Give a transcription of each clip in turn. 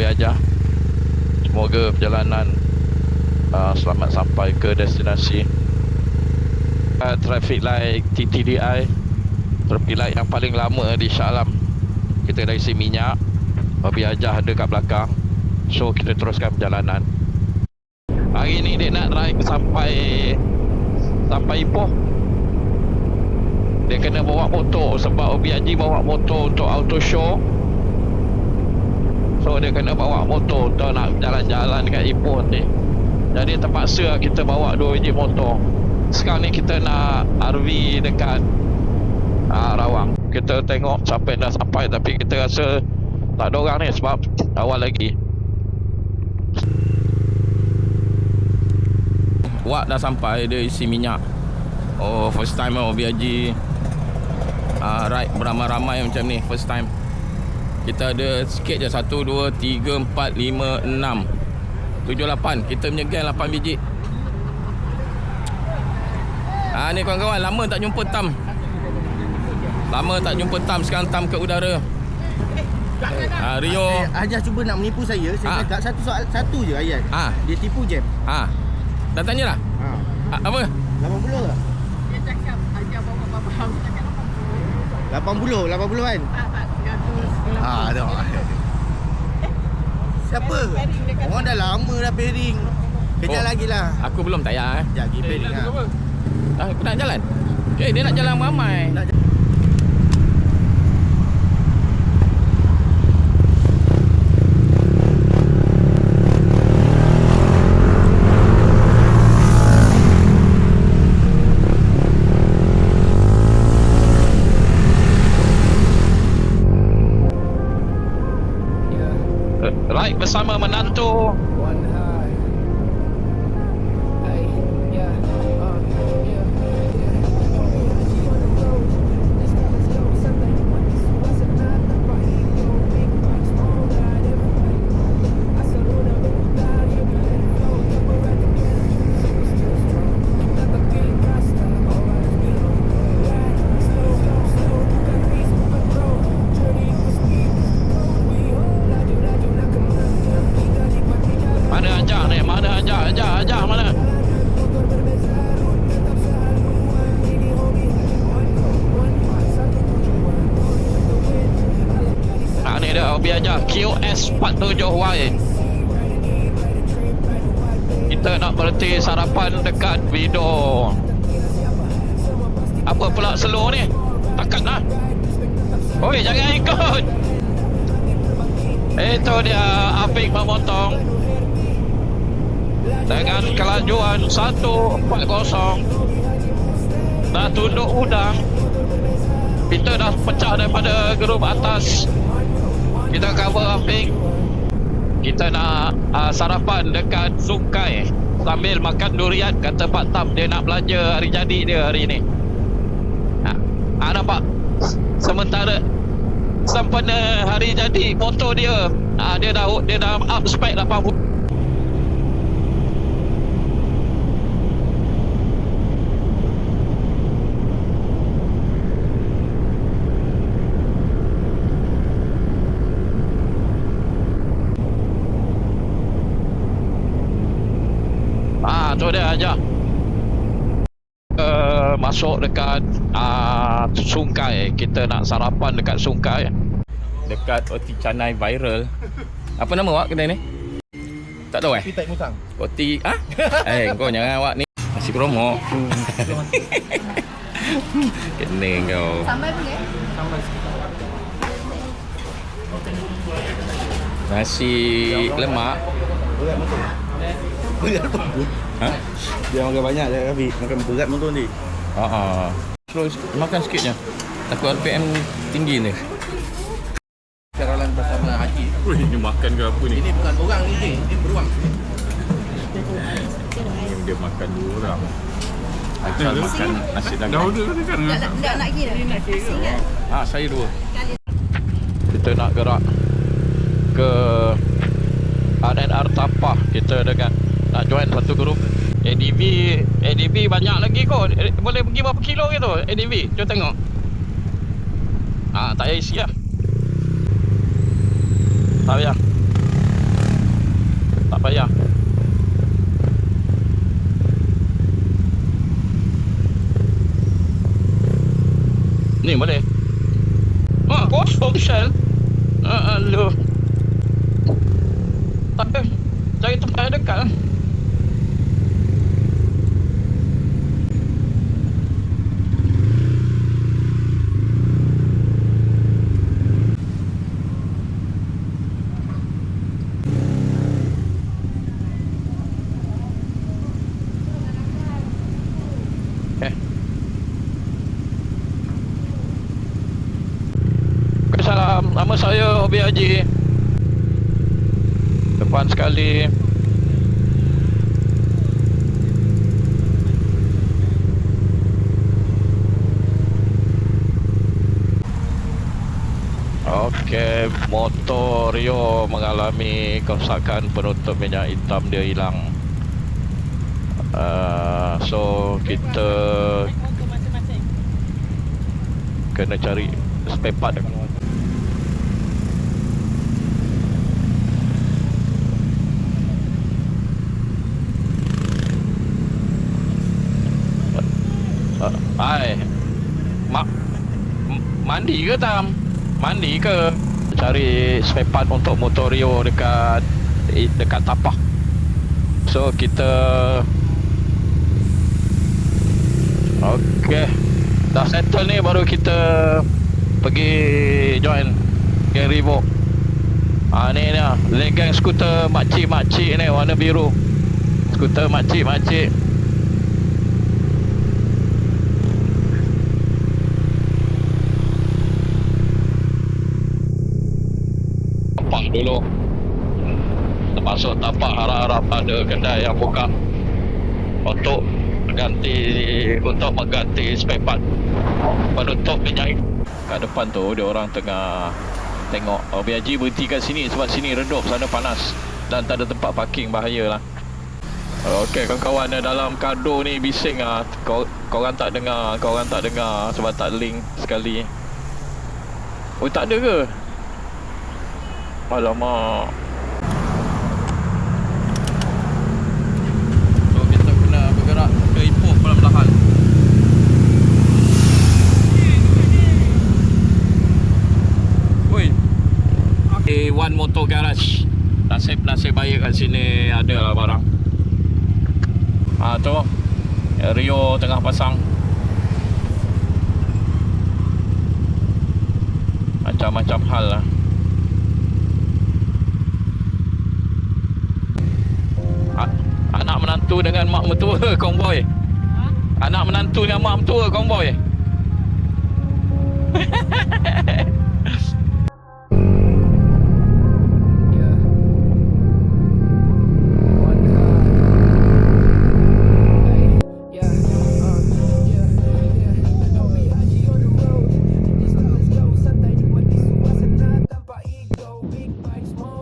Aja. Semoga perjalanan selamat sampai ke destinasi. Traffic light TTDI, traffic light yang paling lama di Shah Alam. Kita dah isi minyak, Obi Aja ada kat belakang. So kita teruskan perjalanan. Hari ni dia nak drive sampai Ipoh. Dia kena bawa motor sebab Obi Haji bawa motor untuk auto show. So dia kena bawa motor untuk nak jalan-jalan kat Ipoh ni. Jadi terpaksa kita bawa 2 biji motor. Sekarang ni kita nak RV dekat Rawang. Kita tengok siapa yang dah sampai, tapi kita rasa tak ada orang ni sebab awal lagi. Wak dah sampai, dia isi minyak. Oh, first time Obi Haji ride beramai-ramai macam ni, first time. Kita ada sikit je, 1, 2, 3, 4, 5, 6, 7, 8. Kita punya gang 8 biji. Ni kawan-kawan, lama tak jumpa Tam. Sekarang Tam ke udara. Rio Ajah cuba nak menipu saya cakap satu soal, satu je ayat. Dia tipu jam. Dah tanya dah? Apa? 80 ke? Dia cakap Ajah bawa bapa hang cakap 80 kan? Tak, 300. Siapa? Orang dah lama dah pairing. Kejap lagi lah. Aku belum tayar. Kejap lagi pairing lah. Aku nak jalan. Dia nak jalan ramai. Right bersama menantu. Ajah mana? Ni dia Obi Aja QS47Y. Kita nak berhenti sarapan dekat Vido. Apa pula slow ni? Takat lah. Oi, jangan ikut. Itu dia Afiq memotong dengan kelajuan 140. Dah tunduk udang. Kita dah pecah daripada grup atas. Kita cover Afiq. Kita nak sarapan dekat Sungai sambil makan durian. Kata Pak Tam dia nak belanja hari jadi dia hari ni. Nampak? Sementara sempena hari jadi motor dia, dia dah up spec 80. Tu dia aja. Masuk dekat Sungai. Kita nak sarapan dekat Sungai. Dekat Roti Canai Viral. Apa nama awak kedai ni? Tak tahu Roti tai musang. Roti kau jangan awak ni nasi promo. Kena kau. Sambal boleh? Sambal sikit. Nasi lemak. Berat pun. Dia makan banyak je Rafiq. Makan berat motor ni. Terus makan sikit je. Takut RPM tinggi ni. Keralan bersama Haji. Wih, ni makan ke apa ni? Ini bukan orang ni, ini beruang. Dia makan 2 orang. Ajal makan nasi dagang. Dah order tadi kan? Tak nak kira. Nak kira. Saya 2. Kita nak gerak ke RNR Tapah. Kita dengan nak join satu grup. ADV banyak lagi kot. Boleh pergi berapa kilo gitu ADV? Jom tengok. Tak payah isi lah. Tak payah. Tak payah. Ni boleh. Kosong Shell. Aduh. Tapi cari tempat yang dekat lah. Salam, nama saya Hobi Haji. Depan sekali. Okey, motor Rio mengalami kerosakan penutup minyak hitam dia hilang. So kita kena cari spare part dekat luar. Hai. Mandi ke Tam? Mandi ke? Cari spare part untuk motor Rio dekat tapak. So kita okey. Dah settle ni baru kita pergi join geng Revo. Ni dia, geng skuter makcik-makcik ni warna biru. Skuter makcik-makcik. Dulu termasuk tapak, harap-harap ada kedai yang buka untuk mengganti spare part penutup minyak. Kat depan tu dia orang tengah tengok. Haji berhenti kat sini sebab sini redup, sana panas dan tak ada tempat parking, bahaya lah. Okey kawan-kawan, dalam kado ni bising lah. Korang tak dengar sebab tak link sekali. Oh tak ada ke? Alamak. So kita kena bergerak ke Ipoh perlahan-lahan. Oi. One Motor Garage. Nasib baik kat sini ada lah barang. Tu Rio tengah pasang. Macam-macam hal lah. Anak menantu dengan mak mertua konvoy. Anak menantu dengan mak mertua konvoy.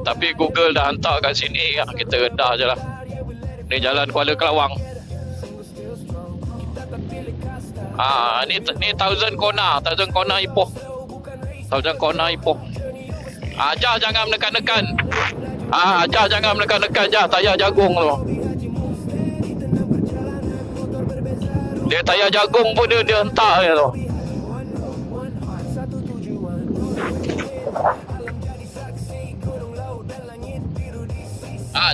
Tapi Google dah hantar kat sini, kita redah je lah. Ni jalan Kuala Kelawang. Ni 1000 Kona Ipoh. 1000 Kona Ipoh. Ajar jangan menekan-nekan. Ajar jangan menekan-nekan je tayar jagung tu. Dia tayar jagung pun dia hentak je tu.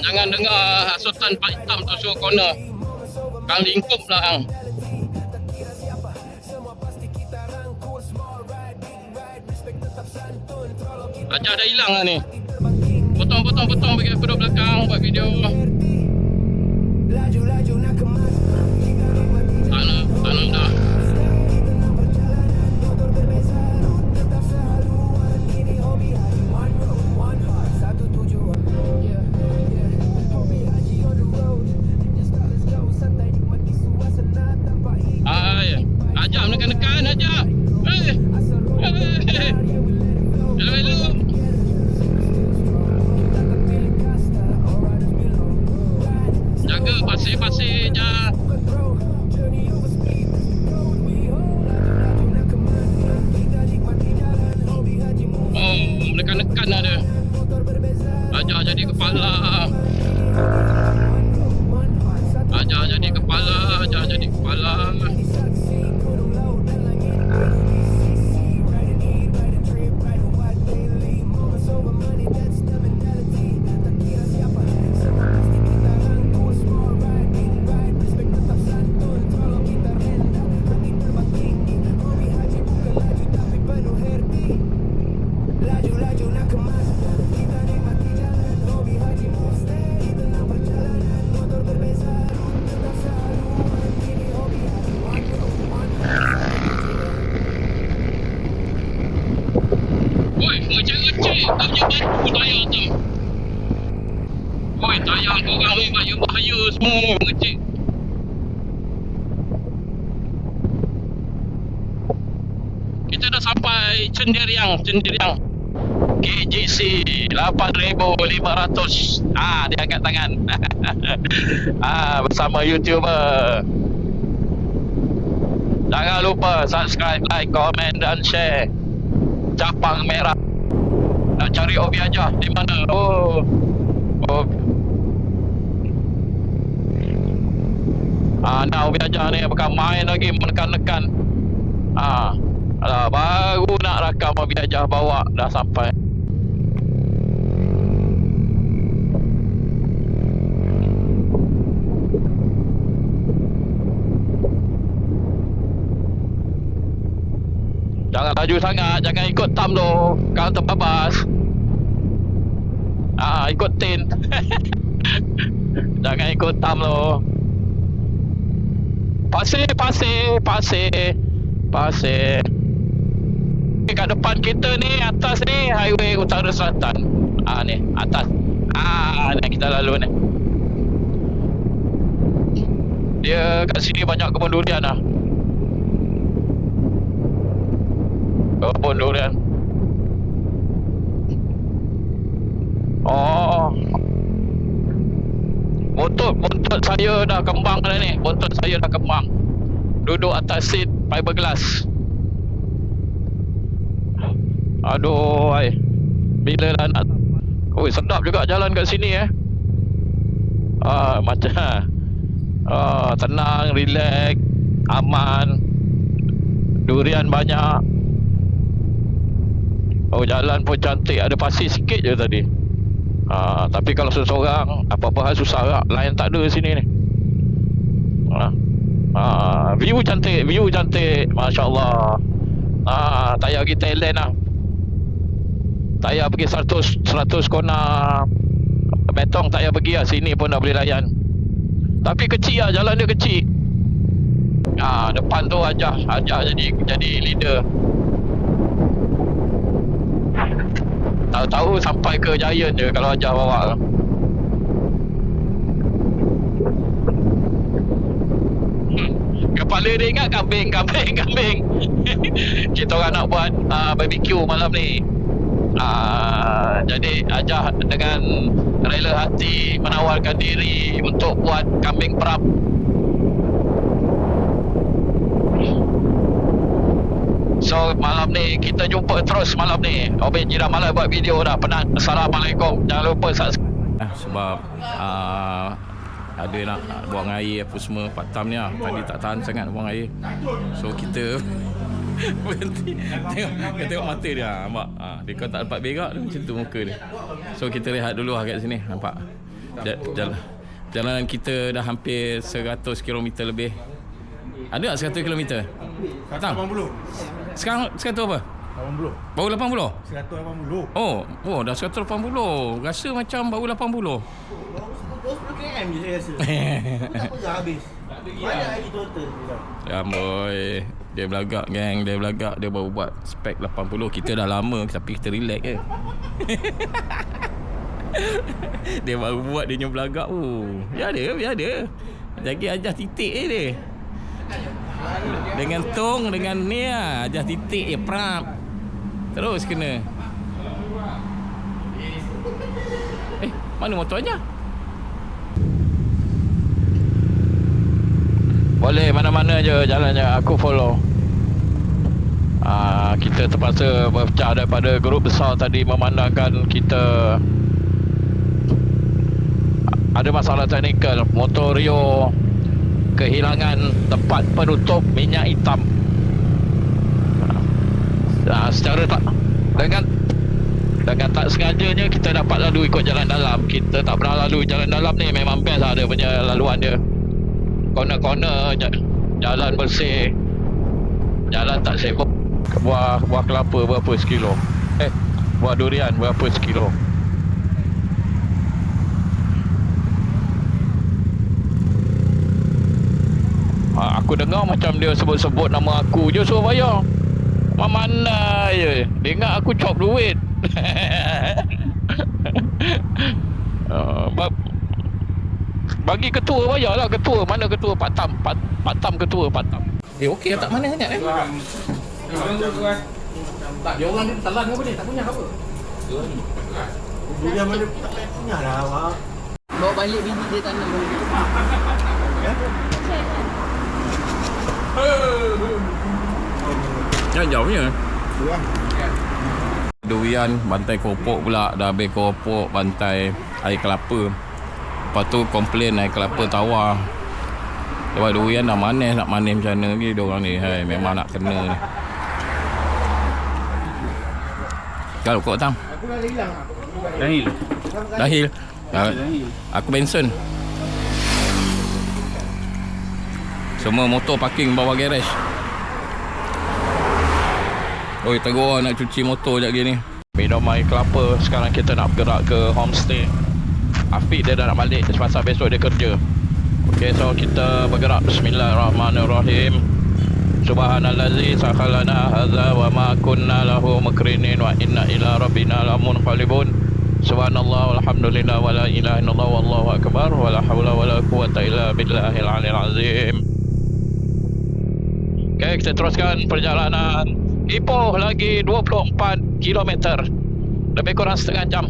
Jangan dengar hasutan Pak Hitam tu suruh corner. Kang lingkup lah hang. Ajar dah hilang lah ni. Potong bagi aku duduk belakang buat video. Tak nak dah. Ajar menekan-nekan ajar. Hello. Jaga pasir-pasir je. Menekan-nekan ada. Ajar jadi kepala. Jangan jadi kepala. Oi, macam kecil kau punya batu tayar tu. Oi, tayar korang ni bahaya semua mengecik. Kita dah sampai Cendiriang. KGC 8,500. Dia angkat tangan. Bersama YouTuber. Jangan lupa subscribe, like, komen dan share. Capang merah. Nak cari Obi Ajah di mana? Oh. Nah, Obi Ajah ni bukan main lagi, menekan-nekan. Baru nak rakam Obi Ajah bawa dah sampai. Jangan laju sangat, jangan ikut tam tu. Kau terbabas. Ikut tin. Jangan ikut tam tu. Pasir. Kat depan kita ni, atas ni highway utara selatan. Ni atas. Ni kita lalu ni. Dia kat sini banyak kebun durian lah. Kebun durian. Buntut saya dah kembang dah ni. Duduk atas seat fiberglass. Aduh, bila lah nak. Sedap juga jalan kat sini macam tenang, relax, aman. Durian banyak. Jalan pun cantik. Ada pasir sikit je tadi. Tapi kalau seseorang, apa-apa hal susah tak. Lain tak ada sini ni. View cantik. Masya Allah. Tayar pergi Thailand lah. Tayar pergi 100 kona betong, tayar pergi lah. Sini pun dah boleh layan. Tapi kecil lah, jalan dia kecil. Depan tu Ajah jadi leader. Tahu-tahu sampai ke Giant je kalau Ajah bawa. Kepala dia ingat kambing. Kita orang nak buat barbecue malam ni. Jadi Ajah dengan rela hati menawarkan diri untuk buat kambing perap. So malam ni kita jumpa terus malam ni. Obin Jiran Malai buat video dah penat. Assalamualaikum. Jangan lupa subscribe. Sebab ada nak buang air apa semua. Pak Tam ni tadi tak tahan sangat buang air. So kita berhenti. Tengok mata dia. Nampak? Dia kalau tak dapat berak dia macam tu muka dia. So kita rehat dulu kat sini. Nampak? Perjalanan kita dah hampir 100 km lebih. Ada tak 100 km? Tak? 180. Sekarang 100 apa? 80. Baru 80? 180. Oh dah 180. Rasa macam baru 80. 20 km je saya rasa. Tak pernah habis. Banyak lagi total. Boy. Dia belagak geng. Dia baru buat spek 80. Kita dah lama tapi kita relax je. Dia baru buat dia punya belagak. Biar dia. Lagi Ajah titik je dia. Dengan tong, dengan ni Ajah titik je prap. Terus kena. Mana motor Ajah? Boleh mana-mana je jalannya, aku follow. Kita terpaksa berpecah daripada grup besar tadi memandangkan kita ada masalah teknikal. Motor Rio kehilangan tempat penutup minyak hitam. Secara tak dengan tak sengajanya kita dapat lalu ikut jalan dalam. Kita tak pernah lalu jalan dalam ni, memang best lah dia punya laluan dia. Corner-corner jalan bersih, jalan tak sibuk. Buah kelapa berapa sekilo? Buah durian berapa sekilo? Aku dengar macam dia sebut-sebut nama aku je suruh bayar. Mana je dia ingat aku chop duit. Bagi ketua bayar lah. Ketua mana ketua? Pak Tam ketua Pak Tam. Okey tak mana sangat tak, dia orang dia telan apa ni? Tak punya apa? Durian mana tak punya lah awak. Bawa balik bini dia tanam. Ya jauhnya. Durian, bantai keropok pula. Dah habis keropok, bantai air kelapa. Lepas tu komplain air kelapa tawar. Lepas durian dah manis, nak manis macam mana lagi diorang ni. Hai, memang nak kena ni. Kalau kau Tam? Aku dah hilang. Dahil. Aku Benson. Semua motor parking bawah garage. Oi, teruk nak cuci motor sekejap lagi ni. Minum air kelapa. Sekarang kita nak bergerak ke homestay. Afiq dia dah nak balik sebab besok dia kerja. Okay, so kita bergerak. Bismillahirrahmanirrahim. Subhanallazi sakhalana hadza wa ma kunna lahu mukrinin wa inna ila rabbina lamunqalibun. Subhanallah walhamdulillah wa la ilaha illallah wallahu akbar wa la haula wa la quwwata illa billahil aliyil azim. Okay, kita teruskan perjalanan. Ipoh lagi 24 km. Lebih kurang setengah jam.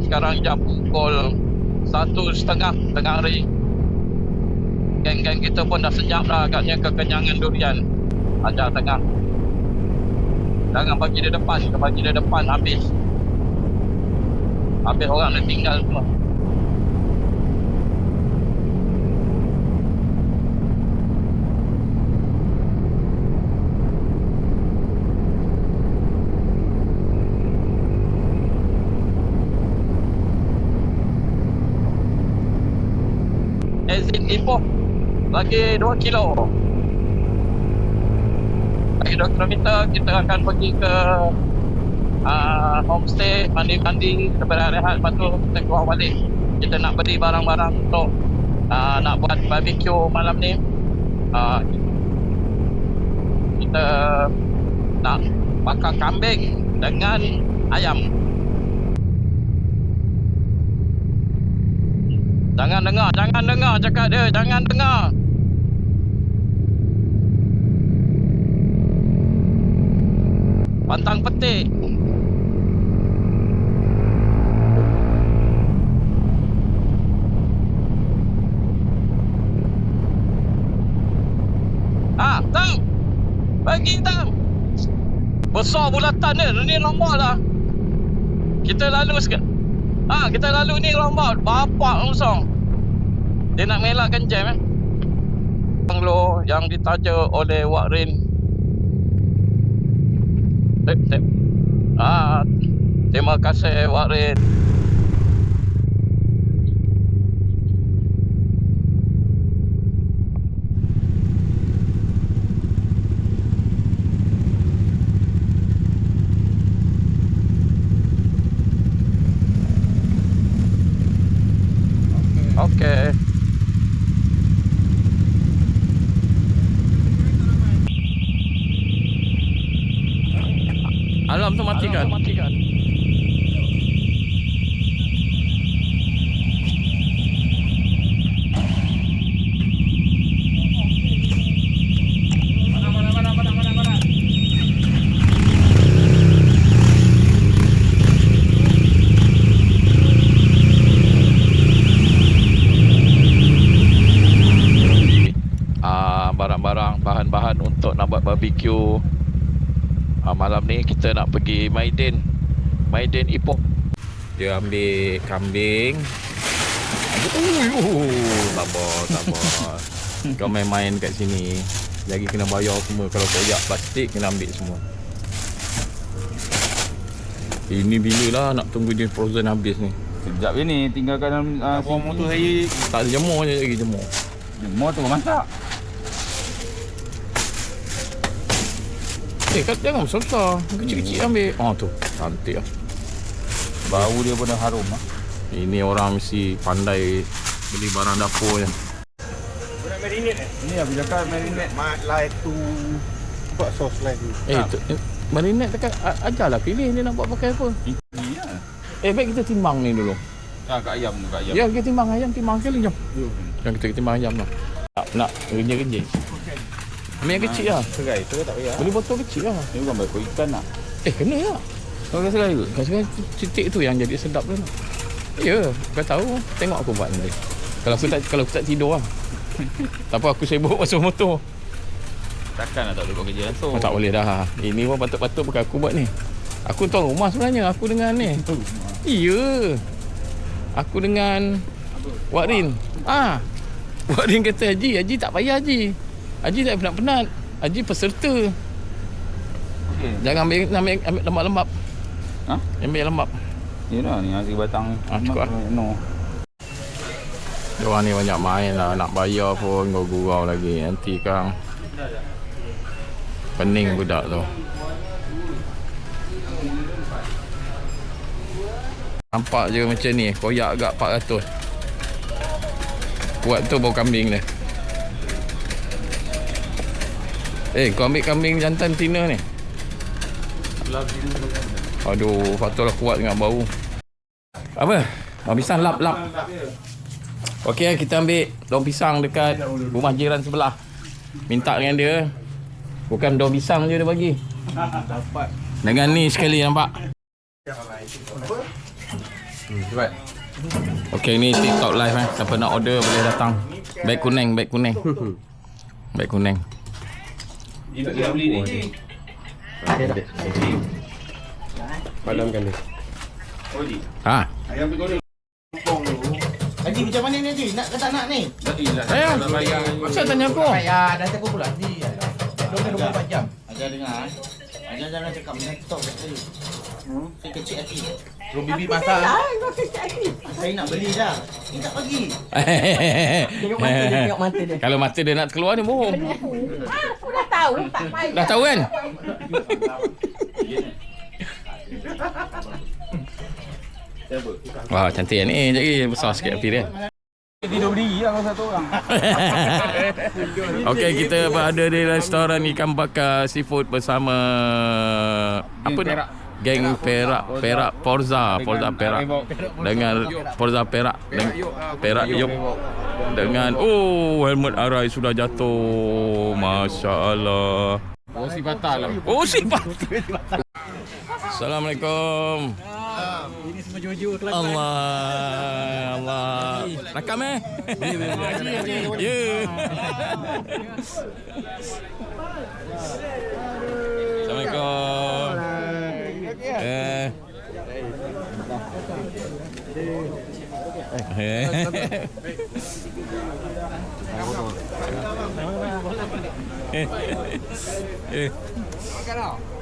Sekarang jam pukul 1:30 tengah hari. Geng-geng kita pun dah senyap dah agaknya kekenyangan durian. Ajar tengah. Jangan bagi dia depan. Kalau bagi dia depan habis. Habis orang dah tinggal semua. Exit Ipoh lagi 2 kilo. Lagi 2 kilometer kita akan pergi ke homestay, mandi-mandi, rehat, lepas tu kita keluar balik. Kita nak beli barang-barang untuk nak buat barbecue malam ni. Kita nak bakar kambing dengan ayam. Jangan dengar cakap dia, jangan dengar. Pantang petik. Tam. Bagi Tam. Besar bulatan dia, ni lomba lah. Kita lalu sikit. Kita lalu ni lomba, bapak langsung. Dia nak mengelakkan jam Banglo yang ditaja oleh Wak Rin. Terima kasih Wak Rin. Okey. Alam tu matikan. Barang-barang, bahan-bahan untuk nak buat barbecue. Malam ni kita nak pergi Maiden Ipoh. Dia ambil kambing, Sabar. Kau main-main kat sini. Lagi kena bayar semua. Kalau koyak plastik kena ambil semua. Ini bila lah nak tunggu dia frozen habis ni. Sekejap je ni, tinggalkan buang motor saya. Tak ada jemur je lagi jemur. Jemur tu masak. Jangan besar-besar. Kecil-kecil ambil. Tu. Cantik lah. Bau dia pun dah harum lah. Ini orang mesti pandai beli barang dapur je. Ni aku cakap marinate. Like to buat sos lagi. Marinate dekat ajarlah pilih dia nak buat pakai apa. Ini lah. Baik kita timbang ni dulu. Kat ayam. Ya, kita timbang ayam, timbang sekali jom. Yang kita timbang ayam lah. Nak kerja-kerja. Ambil yang kecil lah. Serai tu tak payah. Boleh botol kecil lah. Ni bukan bakul ikan nak. Kena lah. Kau rasa serai ke? Kadang-kadang titik tu yang jadi sedap tu. Ya, kau tahu. Tengok aku buat nanti. Kalau aku tak tidur lah. Tak apa, aku sibuk pasal motor. Takkan lah tak boleh buat kerja langsung. Tak boleh dah. Ini pun patut-patut bukan aku buat ni. Aku tuan rumah sebenarnya. Aku dengan ni. Ya. Aku dengan Wak Rin. Wak Rin kata Haji tak payah Haji. Haji tak penat-penat. Haji peserta. Okay. Jangan ambil lembab-lembab. Ambil lembab. Yelah ni nasi batang. Cukup lah. No. Diorang ni banyak main lah. Nak bayar pun gurau-gurau lagi. Nanti kan pening budak tu. Nampak je macam ni. Koyak agak 400. Kuat tu bau kambing dia. Kau ambil kambing jantan Tina ni. Aduh, patutlah kuat dengan bau. Apa? Daun pisang lap. Okey, kita ambil daun pisang dekat rumah jiran sebelah. Minta dengan dia. Bukan daun pisang je dia bagi. Dengan ni sekali nampak. Okey, ni TikTok live Siapa nak order boleh datang. Beg kuning. Beg kuning. Dia beli ni. Padamkan dia. Ayam bergoreng. Haji macam mana ni Haji? Nak ke tak nak ni? Sayang, macam tanya aku. Dah tegur pula Haji. 24 jam. Ajar dengar. Ajar jangan cakap macam TikTok kat saya. Saya kecil hati. Kalau bibi masak. Saya nak beli dah. Dia tak bagi. Tengok mata dia. Kalau mata dia nak keluar ni bohong. Aku dah tahu, tak payah. Dah tahu kan? Wah, cantik ni. Jadi besar sikit api dia. Tidur berdiri lah kalau satu orang. Okey, kita berada di restoran ikan bakar seafood bersama Geng Perak Forza Perak dengan Forza Perak Yop dengan helmet Arai sudah jatuh. Masya-Allah. Si patah lah. Si patah. Assalamualaikum. Ini semua jujur kelas. Allah. Rakam Ya. Assalamualaikum.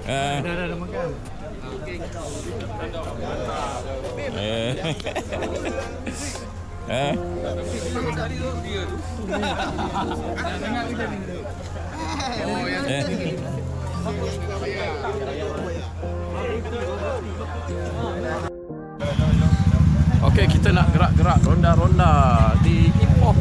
Dah makan. Okey, kita nak gerak-gerak ronda-ronda di Ipoh.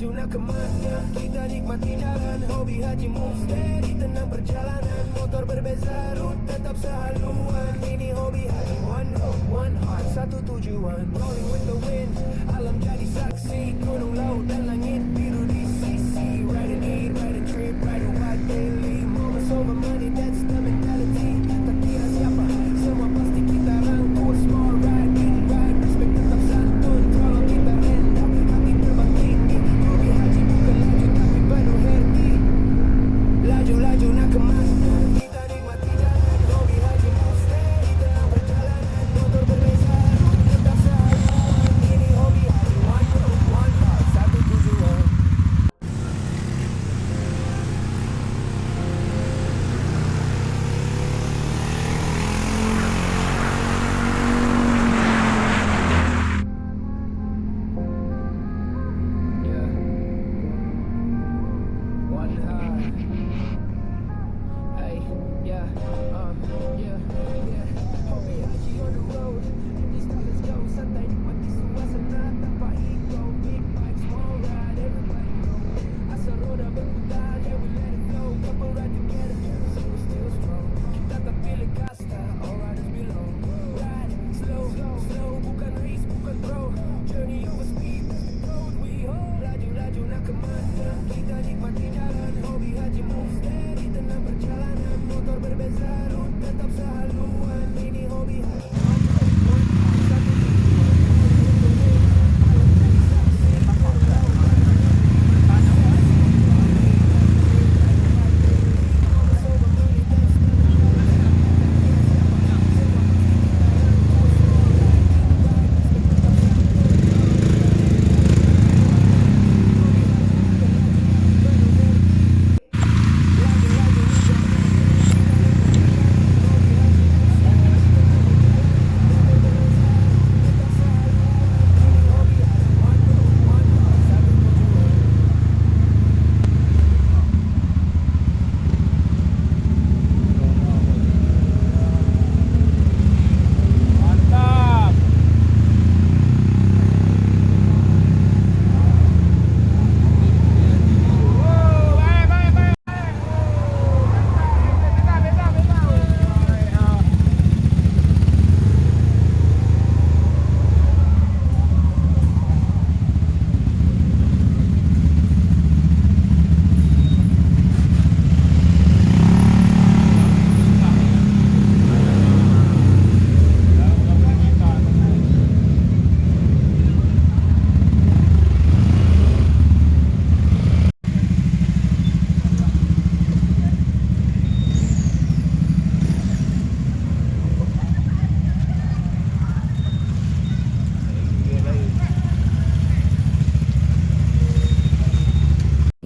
laju nak kemana? Kita nikmati jalan, hobi haji move steady, tenang perjalanan. Motor berbeza, route tetap sehaluan. Ini hobi haji, one heart, satu tujuan. Rolling with the wind, alam jadi saksi. Gunung, laut dan langit biru di sisi. Ride and eat, ride and trip, ride and ride daily. Moments over money, that's the mentality. Tak kira siapa, semua pasti kita rangkul. Small ride, big ride, respect tetap santun. Kalau kita rendah, hati terbang tinggi. Hobi haji bukan laju tapi penuh herti. Laju-laju nak kemana? Kita nikmati jalan. Hobi haji move steady, tenang perjalanan. Motor berbeza, route tetap sehaluan. Ini hobi haji, one road, one heart, satu tujuan. One heart. Hey, yeah, yeah. Hobi haji on the road. This time let's go. Santai nikmati suasana tanpa ego. Big bike, small ride, everybody know. Asal roda berputar, yeah we let it flow. Couple ride together, so we're still strong. Kita tak pilih kasta, all riders belong. Ride slow, slow, bukan race, bukan pro. Journey over speed, that's the code we hold. Laju-laju nak kemana? Kita nikmati jalan. Hobi haji move steady, tenang perjalanan. Motor berbeza, route tetap sehaluan. Ini hobi haji, one road, one heart, satu tujuan.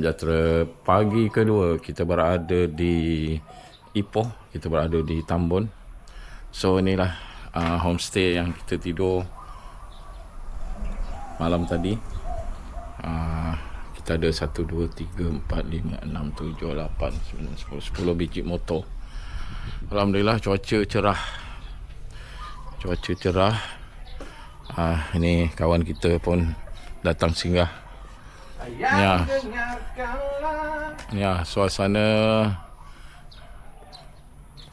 Sejahtera pagi kedua kita berada di Ipoh, kita berada di Tambun. So inilah homestay yang kita tidur malam tadi. Kita ada 1, 2, 3, 4, 5, 6, 7, 8, 9, 10 biji motor. Alhamdulillah cuaca cerah. Ini kawan kita pun datang singgah. Ya, suasana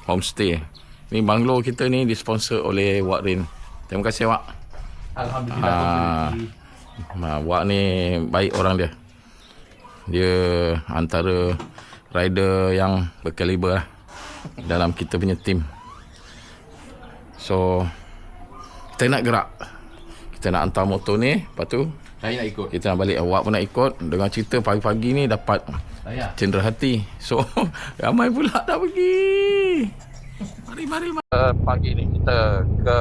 homestay. Ni banglo kita ni disponsor oleh Wak Rin. Terima kasih Wak. Alhamdulillah. Wak ni baik orang dia. Dia antara rider yang berkaliber lah dalam kita punya team. So kita nak gerak. Kita nak hantar motor ni, lepas tu Saya nak ikut. kita nak balik. Awak pun nak ikut. Dengan cerita pagi-pagi ni dapat cendera hati. So ramai pula dah pergi. Mari. Pagi ni kita ke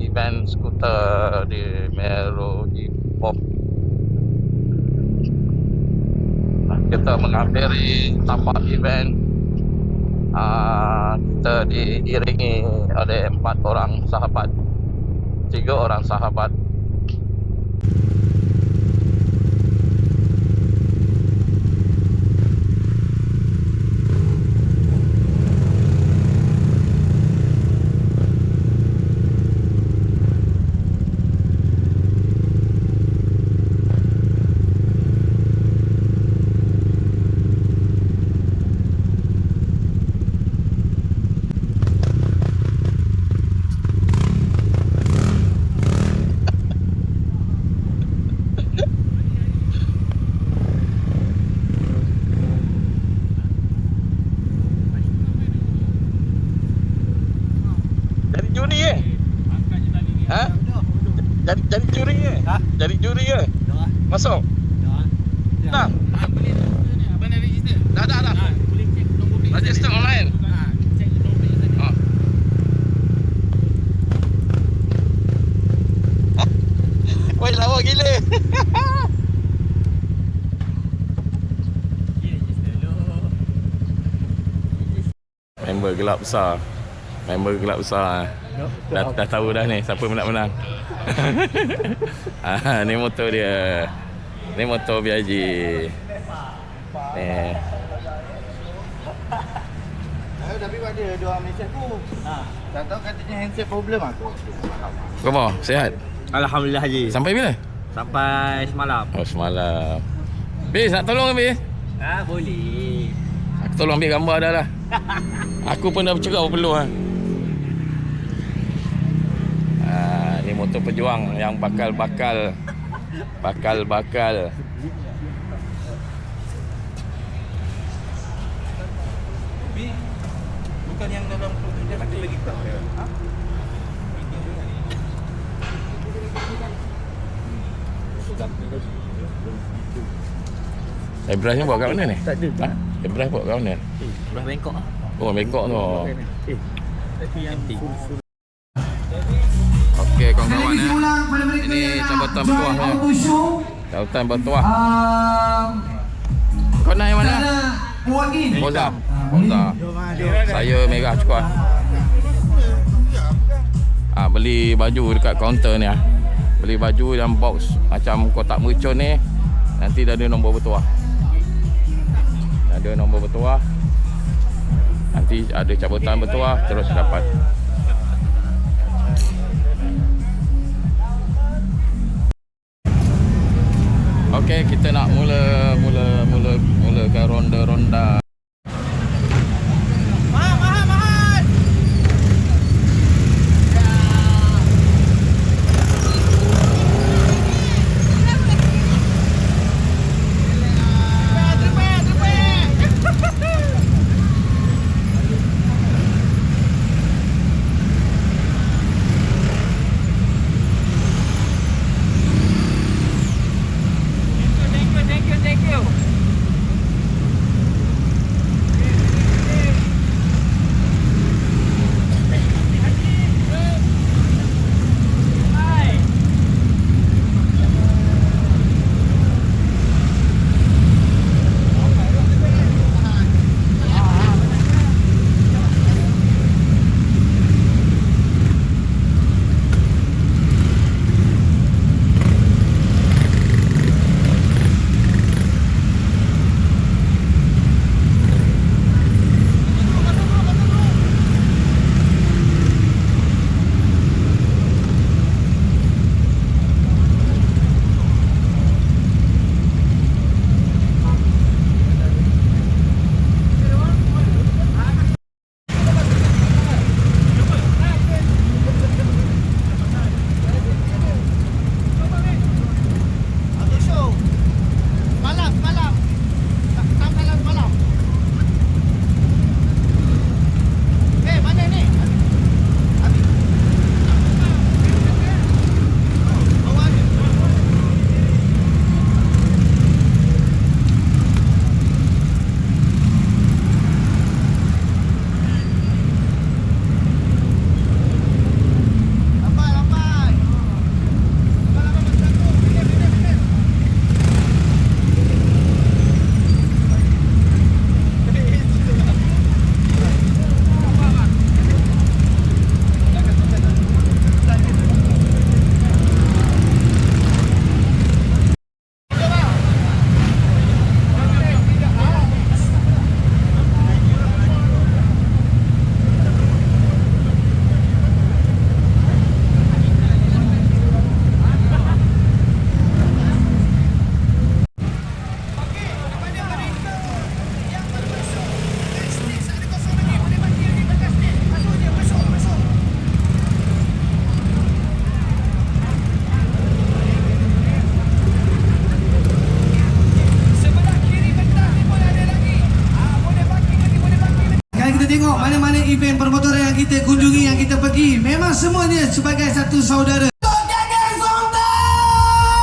event skuter di Mero Ipoh. Kita menghampiri tapak event. Kita diiringi oleh 4 orang sahabat, 3 orang sahabat. Jadi juri ke? Masuk? Dah? Dah. Register online. Oh. Woi, lawa gila. Member gelap besar. Dah tahu dah ni siapa nak menang. Ni motor dia. Ni motor BIG. Ni. Tapi ada dua Malaysia tu. Tak tahu katanya handset problem aku. Khabar? Sihat? Alhamdulillah Haji. Sampai bila? Sampai semalam. Oh, semalam. Bis, nak tolong ke Bis? Boleh. Aku tolong ambil gambar dah lah. Aku pun dah bercerau perlu ha. Ni motor pejuang yang bakal Bukan yang dalam dia lagi tak. Ha? Ibrahim buat kat mana ni? Tak ada. Ha? Ibrahim buat kat mana? Belah Bangkok ah. Oh, Bangkok tu. Tapi yang full. Okey, kawan-kawan ini jabatan bertuah ya. Jabatan bertuah. Kau nak yang mana? Boza. Saya merah cukup. Beli baju dekat kaunter ni ah. Beli baju yang box macam kotak mercon ni. Nanti dah ada nombor bertuah. Ada nombor bertuah. Nanti ada cabutan bertuah terus dapat. Okey, kita nak mulakan ronda-ronda. Thank you. event permotoran yang kita kunjungi, yang kita pergi, memang semuanya sebagai satu saudara. Geng Sontak!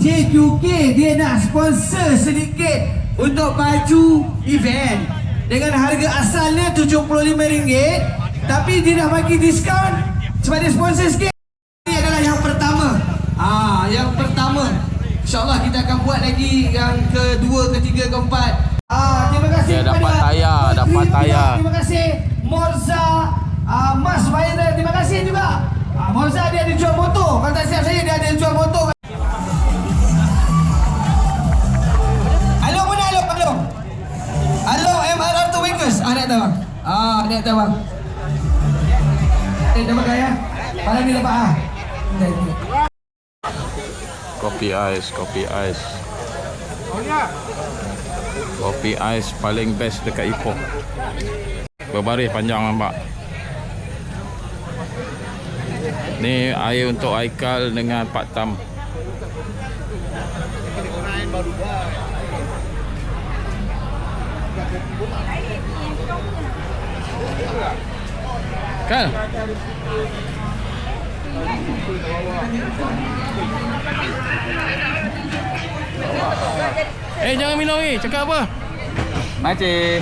JQK dia nak sponsor sedikit untuk baju event dengan harga asalnya RM75, tapi dia dah bagi diskaun sebab dia sponsor sikit. Ini adalah yang pertama. Yang pertama. InsyaAllah kita akan buat lagi yang kedua, ketiga, keempat. Terima kasih Dia dapat kepada tayar, dapat tayar. Terima kasih Morza, Mas Viral, terima kasih juga. Morza dia ada jual motor. Kalau tak siap saya, dia ada jual motor. Halo mana halo? Halo. Halo MRR to Wakers. Naik atas bang. Naik atas bang. Dah pakai ya. Malam ni dapat Kopi ais, kopi ais. Kopi ais paling best dekat Ipoh. Berbaris panjang nampak. Ni air untuk Aikal dengan Pak Tam. Kal. Jangan minum ni. Cakap apa? Macam.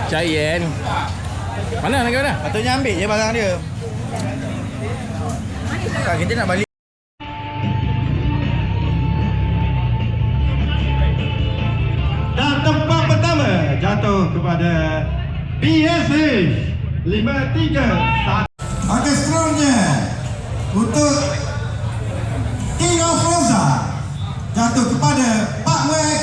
Cayen. Mana nak ke mana? Patutnya ambil je barang dia. Tak, kita nak balik. Dan tempat pertama jatuh kepada BSH 531. Okey, seterusnya untuk King of Rosa jatuh kepada Pak Muhammad.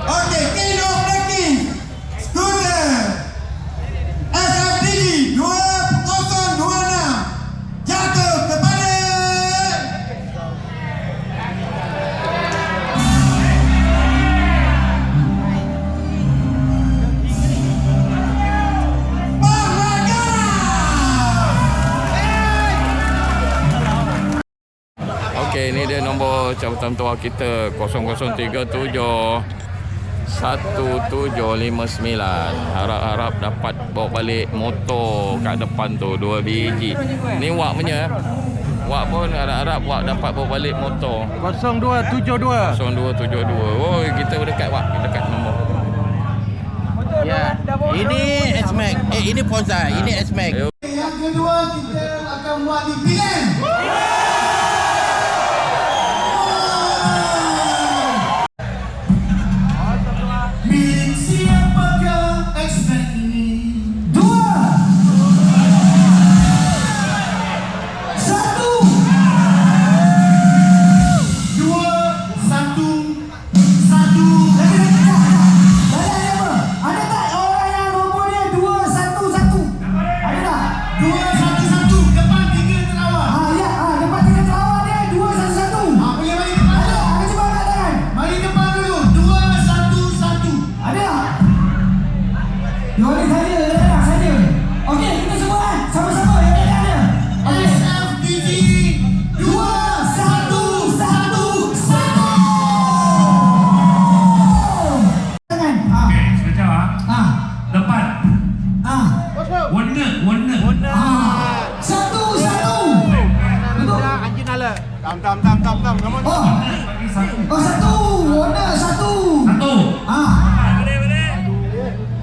Okey, King of the King Scooter SFDG 2026 jatuh kepada Okey, ni dia nombor cabutan tua kita 0037 1759. Harap-harap dapat bawa balik motor kat depan tu 2 biji. Ni wak punya. Wak pun harap-harap wak dapat bawa balik motor 0272. 0272. Oh, kita dekat wak, dekat nombor. Ya. Ini S-Max. Ini Forza. Ini S-Max. yang kedua kita akan buat di Penang. Milik siapakah X-Men ini? 2 1 1 Ada tak orang yang nombor dia 211? Ada tak? 211 depan 3 terawal. Ya, depan 3 terawal dia 211. Boleh mari depan. Ada cuba angkat tangan. Mari depan dulu. 211. Ada tak? Dua ni saja. Okey, kita semua sama-sama yang ada. Okey. SFDG 2111. Tangan. Okey, sekejap Depan. Warna. 1 1. Betul. Anjing nala. Oh, 1. Warna 1. Satu.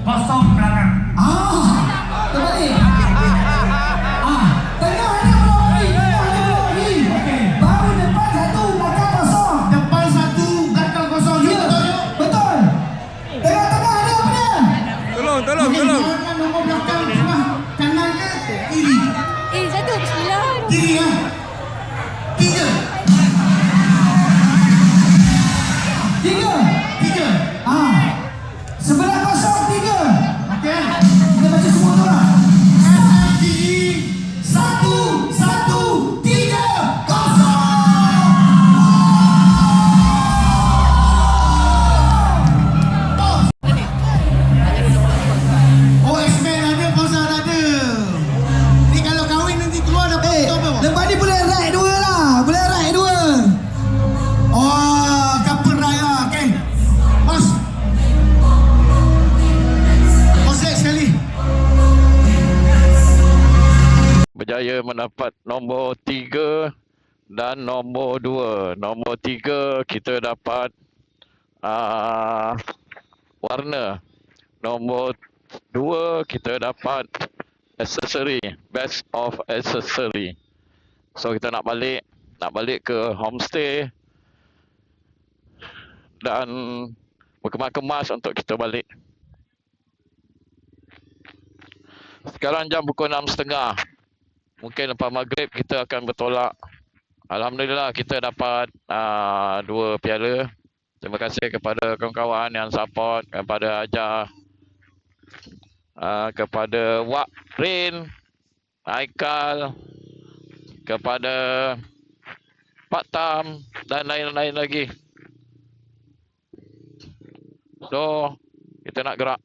Kosong belakang. Terbalik. Tengah ada lagi. Baru depan 1, belakang kosong. Depan 1, belakang kosong. Ya, betul. Tengah-tengah ada apa dia? Tolong. Belakang nombor belakang tengah kanan ke kiri? Satu bismillah. Kiri lah. 3. berjaya mendapat nombor 3 dan nombor 2. Nombor 3 kita dapat warna. Nombor 2 kita dapat accessory, best of accessory. So kita nak balik ke homestay dan berkemas-kemas untuk kita balik. Sekarang jam pukul 6.30. Mungkin lepas maghrib kita akan bertolak. Alhamdulillah kita dapat 2 piala. Terima kasih kepada kawan-kawan yang support, kepada Ajar, kepada Wak Rin, Aikal, kepada Pak Tam dan lain-lain lagi. So, kita nak gerak.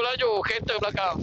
Laju kereta belakang.